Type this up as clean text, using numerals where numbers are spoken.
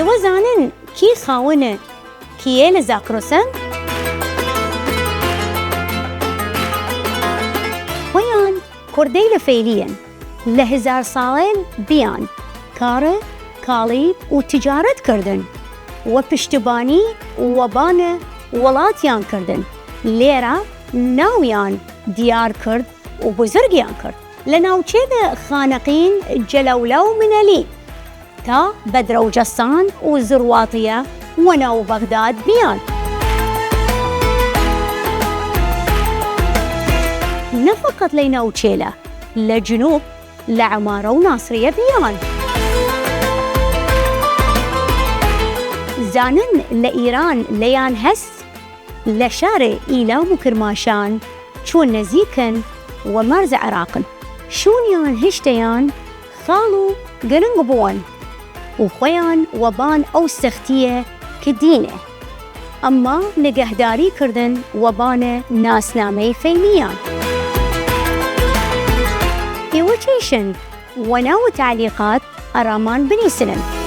ئێوە زانن کی خاوەنە کیە لە زاکرۆسەنگ؟ خۆیان کوردەی لە فەیلیەن لە 1000 ساڵێن بیان کارە کاڵی و تجارەت کردن و پشتیبانی وەبانە وڵاتیان کردن. لێرە ناویان دیار کرد و بزرگیان کرد لە ناوچێدە خانەقین جەلەولا و منەلی تا بەدرەوجەستان و زرواتیە و ناو بەغداد بیان. نەفقەت لەی ناوچێلە لە جنوب لە عمارە و ناسریە بیان. زانن لە ئیران لەیان هەست لە شارێ ئیلام و کرماشان چۆن نەزیکن و مەرز عێراقن. شوونیان هشتەیان خاڵ و گرنگ بوون و خۆیان وەبان ئەو سەختیە کە دینێ ئەمما نگەهداری کردن وەبانە ناسنامەی فەیلیان. ئێوە چێشن و ناو تەعلیقات ئەرامان بنویسن.